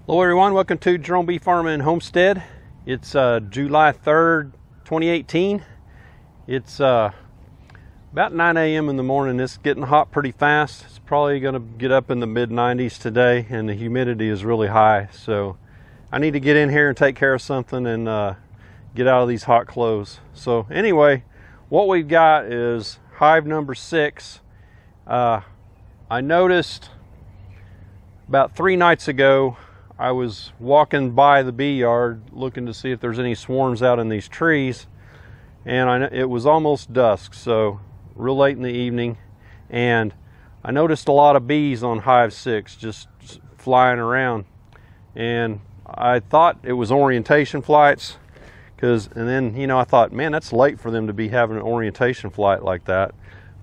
Hello everyone, welcome to Drone Bee Farming Homestead. It's July 3rd, 2018. It's about 9 a.m. in the morning. It's getting hot pretty fast. It's probably going to get up in the mid-90s today, and the humidity is really high. So I need to get in here and take care of something and get out of these hot clothes. So anyway, what we've got is hive number 6. I noticed about 3 nights ago, I was walking by the bee yard looking to see if there's any swarms out in these trees, and it was almost dusk, so real late in the evening, and I noticed a lot of bees on hive 6 just flying around, and I thought it was orientation flights, and then I thought, man, that's late for them to be having an orientation flight like that.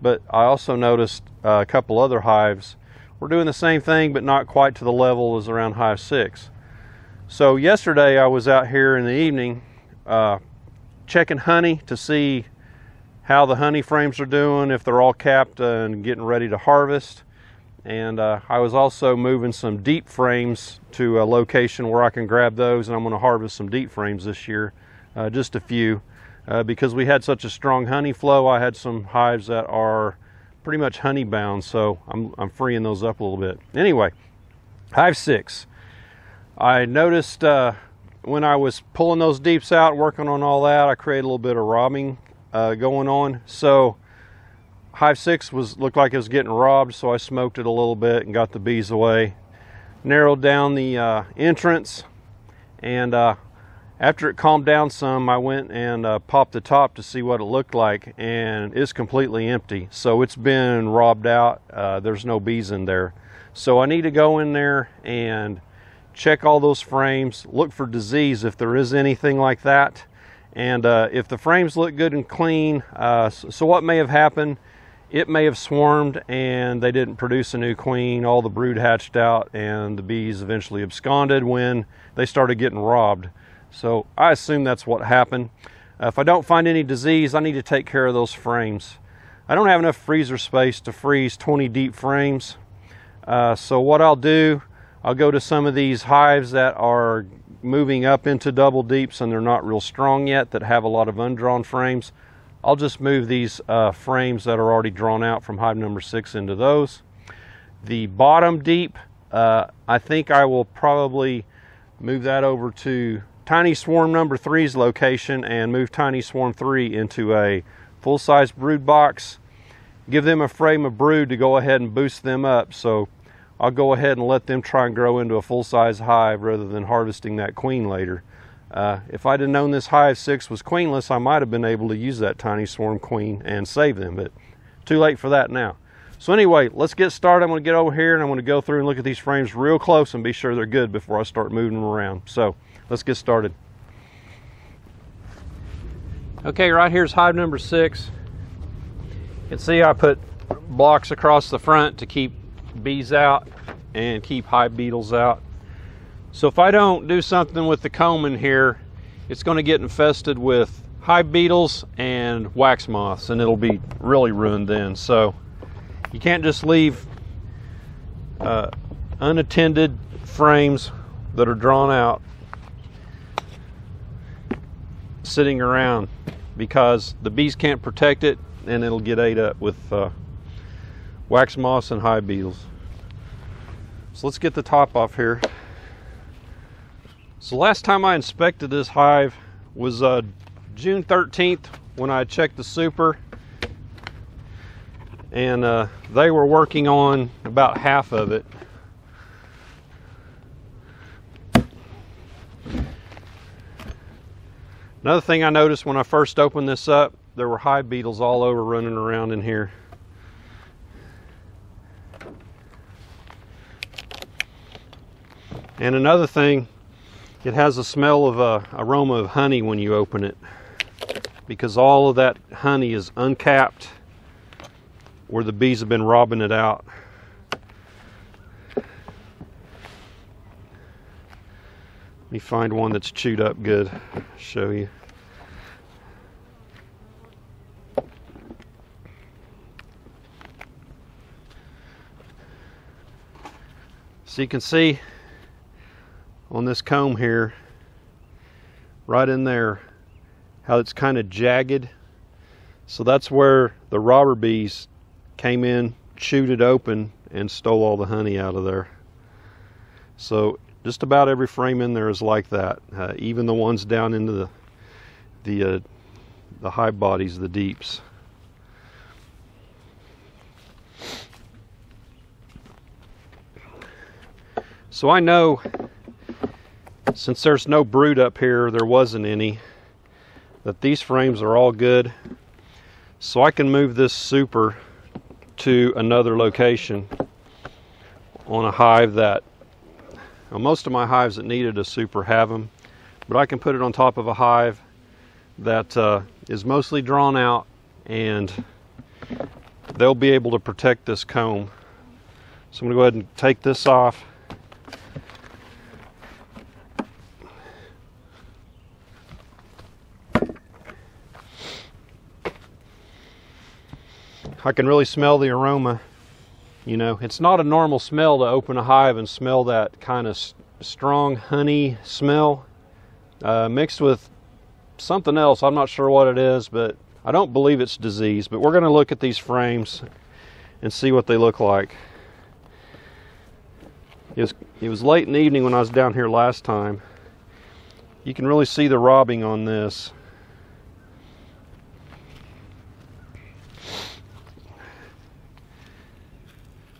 But I also noticed a couple other hives we're doing the same thing, but not quite to the level as around hive 6. So yesterday I was out here in the evening checking honey to see how the honey frames are doing, if they're all capped and getting ready to harvest. And I was also moving some deep frames to a location where I can grab those, and I'm going to harvest some deep frames this year, just a few. Because we had such a strong honey flow, I had some hives that are pretty much honey bound, so I'm freeing those up a little bit. Anyway, hive 6. I noticed when I was pulling those deeps out, working on all that, I created a little bit of robbing going on. So hive 6 looked like it was getting robbed, so I smoked it a little bit and got the bees away. Narrowed down the entrance, and after it calmed down some, I went and popped the top to see what it looked like, and it's completely empty. So it's been robbed out. There's no bees in there. So I need to go in there and check all those frames, look for disease if there is anything like that. And if the frames look good and clean, so what may have happened, it may have swarmed and they didn't produce a new queen. All the brood hatched out and the bees eventually absconded when they started getting robbed. So I assume that's what happened. If I don't find any disease, I need to take care of those frames. I don't have enough freezer space to freeze 20 deep frames. So what I'll do, I'll go to some of these hives that are moving up into double deeps and they're not real strong yet, that have a lot of undrawn frames. I'll just move these frames that are already drawn out from hive number 6 into those. The bottom deep, I think I will probably move that over to Tiny Swarm number 3's location and move Tiny Swarm 3 into a full-size brood box. Give them a frame of brood to go ahead and boost them up. So I'll go ahead and let them try and grow into a full-size hive rather than harvesting that queen later. If I'd have known this hive 6 was queenless, I might have been able to use that Tiny Swarm queen and save them, but too late for that now. So anyway, let's get started. I'm going to get over here and I'm going to go through and look at these frames real close and be sure they're good before I start moving them around. So let's get started. Okay, right here's hive number 6. You can see I put blocks across the front to keep bees out and keep hive beetles out. So if I don't do something with the comb in here, it's going to get infested with hive beetles and wax moths, and it'll be really ruined then. So you can't just leave unattended frames that are drawn out sitting around, because the bees can't protect it and it'll get ate up with wax moths and hive beetles. So let's get the top off here. So last time I inspected this hive was June 13th when I checked the super, and they were working on about half of it. Another thing I noticed when I first opened this up, there were hive beetles all over running around in here. And another thing, it has a smell of aroma of honey when you open it, because all of that honey is uncapped where the bees have been robbing it out. Let me find one that's chewed up good, show you. So you can see on this comb here, right in there, how it's kind of jagged. So that's where the robber bees came in, chewed it open, and stole all the honey out of there. So just about every frame in there is like that, even the ones down into the hive bodies, the deeps. So I know, since there's no brood up here, there wasn't any, that these frames are all good. So I can move this super to another location on a hive that, well, most of my hives that needed a super have them, but I can put it on top of a hive that is mostly drawn out, and they'll be able to protect this comb. So I'm going to go ahead and take this off. I can really smell the aroma. You know, it's not a normal smell to open a hive and smell that kind of strong honey smell mixed with something else. I'm not sure what it is, but I don't believe it's disease. But we're going to look at these frames and see what they look like. It was late in the evening when I was down here last time. You can really see the robbing on this.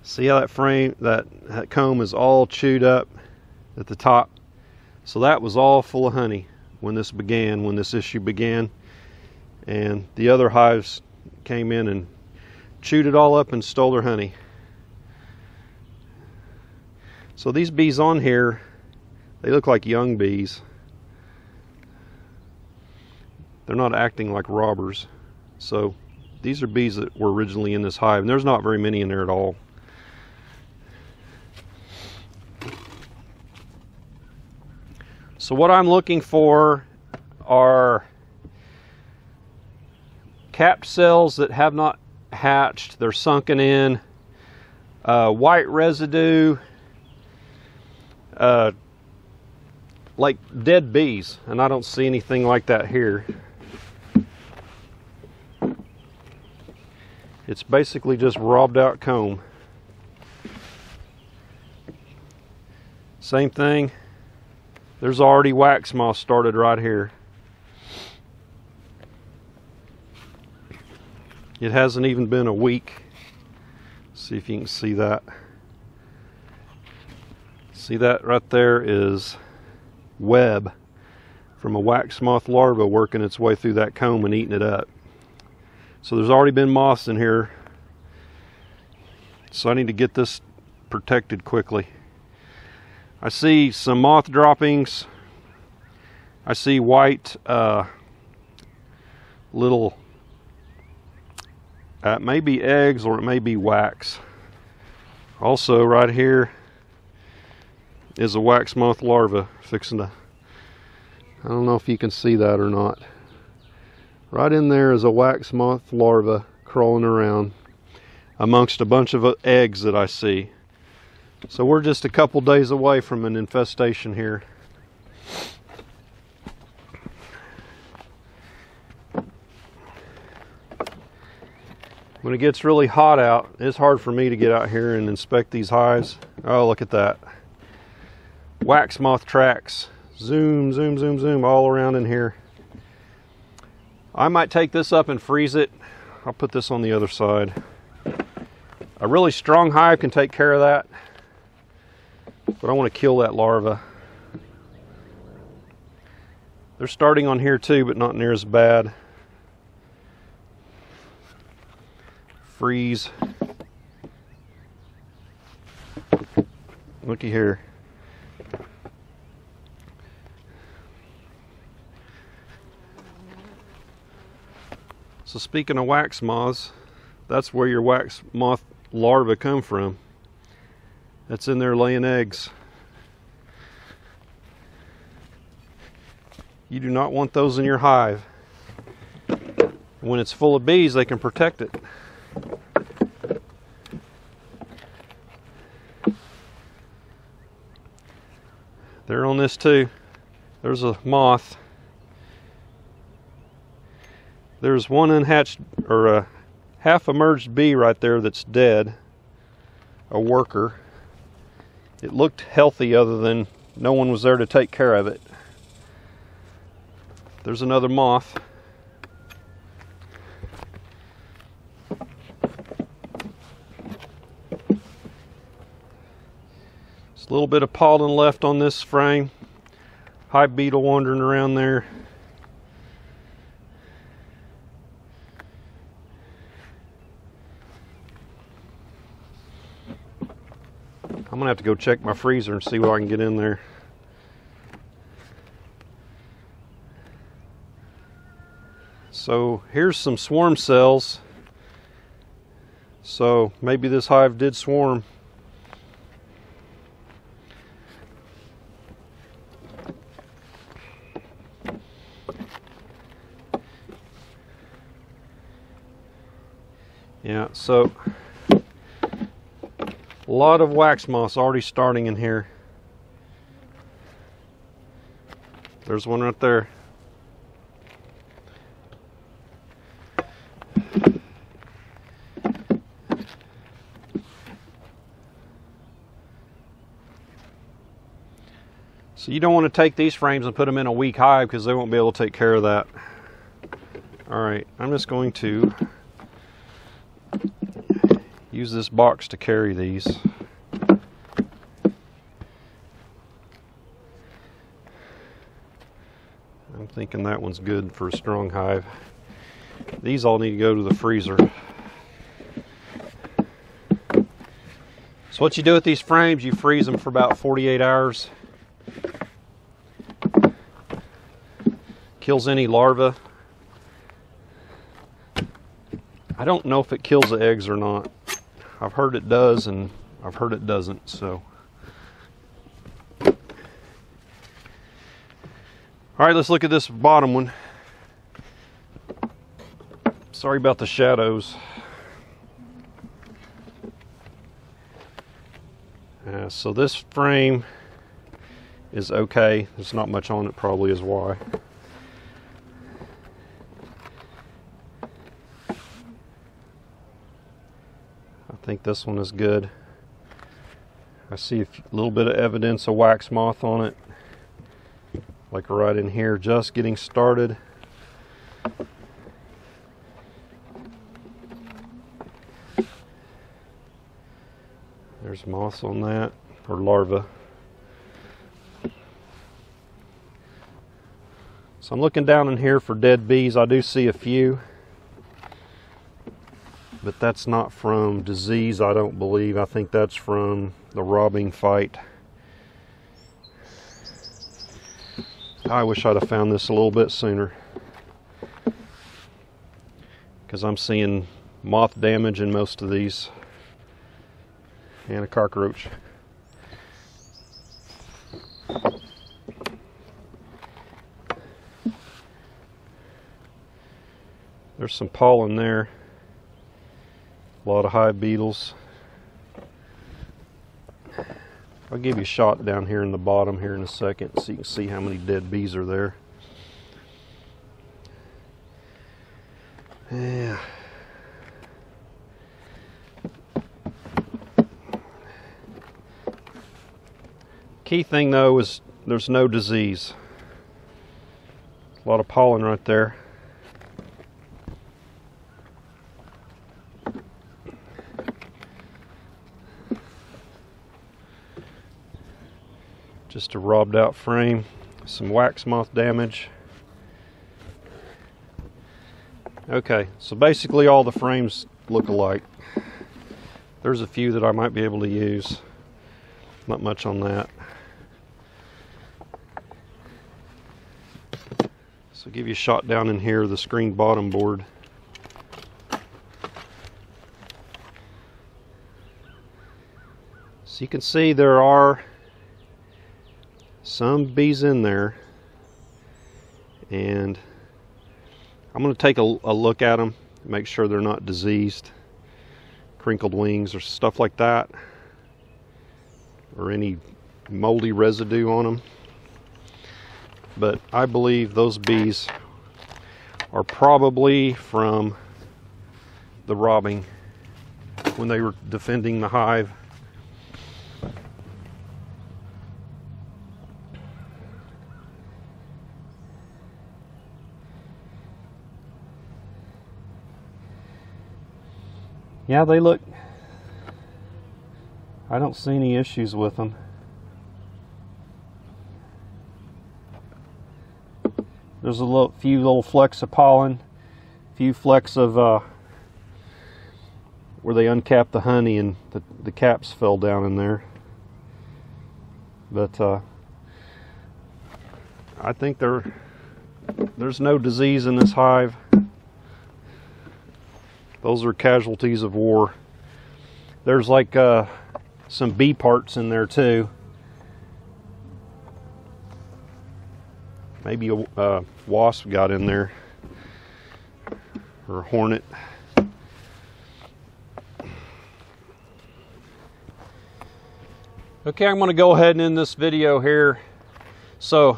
See how that frame, that comb is all chewed up at the top? So that was all full of honey when this began, when this issue began. And the other hives came in and chewed it all up and stole their honey. So these bees on here, they look like young bees. They're not acting like robbers. So these are bees that were originally in this hive, and there's not very many in there at all. So what I'm looking for are capped cells that have not hatched, they're sunken in, white residue, like dead bees, and I don't see anything like that here. It's basically just robbed out comb. Same thing. There's already wax moth started right here. It hasn't even been a week. See if you can see that. See that right there is web from a wax moth larva working its way through that comb and eating it up. So there's already been moths in here. So I need to get this protected quickly. I see some moth droppings. I see white little, it may be eggs or it may be wax. Also right here is a wax moth larva fixing to, I don't know if you can see that or not. Right in there is a wax moth larva crawling around amongst a bunch of eggs that I see. So we're just a couple days away from an infestation here. When it gets really hot out, it's hard for me to get out here and inspect these hives. Oh, look at that. Wax moth tracks. Zoom, zoom, zoom, zoom all around in here. I might take this up and freeze it. I'll put this on the other side. A really strong hive can take care of that. But I want to kill that larva. They're starting on here too, but not near as bad. Freeze. Looky here. So speaking of wax moths, that's where your wax moth larvae come from. That's in there laying eggs. You do not want those in your hive. When it's full of bees, they can protect it. They're on this too. There's a moth. There's one unhatched, or a half-emerged bee right there that's dead. A worker. It looked healthy other than no one was there to take care of it. There's another moth. There's a little bit of pollen left on this frame. Hive beetle wandering around there. I'm gonna have to go check my freezer and see what I can get in there. So here's some swarm cells. So maybe this hive did swarm. Yeah, so a lot of wax moths already starting in here. There's one right there. So you don't want to take these frames and put them in a weak hive because they won't be able to take care of that. Alright, I'm just going to use this box to carry these. I'm thinking that one's good for a strong hive. These all need to go to the freezer. So what you do with these frames, you freeze them for about 48 hours. Kills any larvae. I don't know if it kills the eggs or not. I've heard it does, and I've heard it doesn't, so. Alright, let's look at this bottom one. Sorry about the shadows. So this frame is okay. There's not much on it, probably is why. I think this one is good. I see a little bit of evidence of wax moth on it, like right in here, just getting started. There's moths on that, or larvae. So I'm looking down in here for dead bees. I do see a few, but that's not from disease, I don't believe. I think that's from the robbing fight. I wish I'd have found this a little bit sooner, because I'm seeing moth damage in most of these, and a cockroach. There's some pollen there. A lot of hive beetles. I'll give you a shot down here in the bottom here in a second so you can see how many dead bees are there. Yeah. Key thing though is there's no disease. A lot of pollen right there. Just a robbed out frame, some wax moth damage. Okay, so basically all the frames look alike. There's a few that I might be able to use. Not much on that. So give you a shot down in here, the screen bottom board. So you can see there are some bees in there, and I'm going to take a look at them, make sure they're not diseased, crinkled wings or stuff like that, or any moldy residue on them. but I believe those bees are probably from the robbing when they were defending the hive. Yeah, they look, I don't see any issues with them. There's a few little flecks of pollen, a few flecks of where they uncapped the honey and the caps fell down in there. But I think there's no disease in this hive. Those are casualties of war. There's like some bee parts in there too. Maybe a wasp got in there, or a hornet. Okay, I'm going to go ahead and end this video here. So,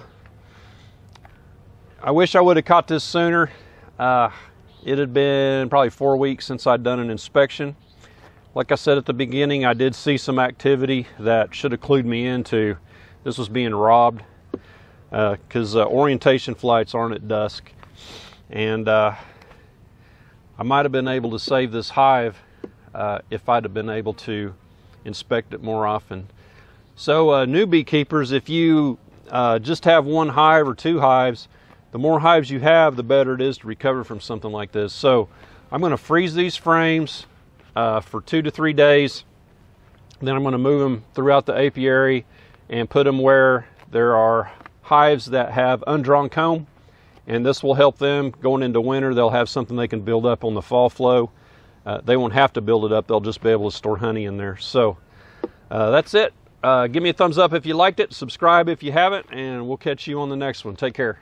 I wish I would have caught this sooner. It had been probably 4 weeks since I'd done an inspection. Like I said at the beginning, I did see some activity that should have clued me into this was being robbed, because orientation flights aren't at dusk. And I might have been able to save this hive if I'd have been able to inspect it more often. So new beekeepers, if you just have one hive or two hives, the more hives you have, the better it is to recover from something like this. So I'm going to freeze these frames for 2 to 3 days. Then I'm going to move them throughout the apiary and put them where there are hives that have undrawn comb. And this will help them going into winter. They'll have something they can build up on the fall flow. They won't have to build it up. They'll just be able to store honey in there. So that's it. Give me a thumbs up if you liked it. Subscribe if you haven't. And we'll catch you on the next one. Take care.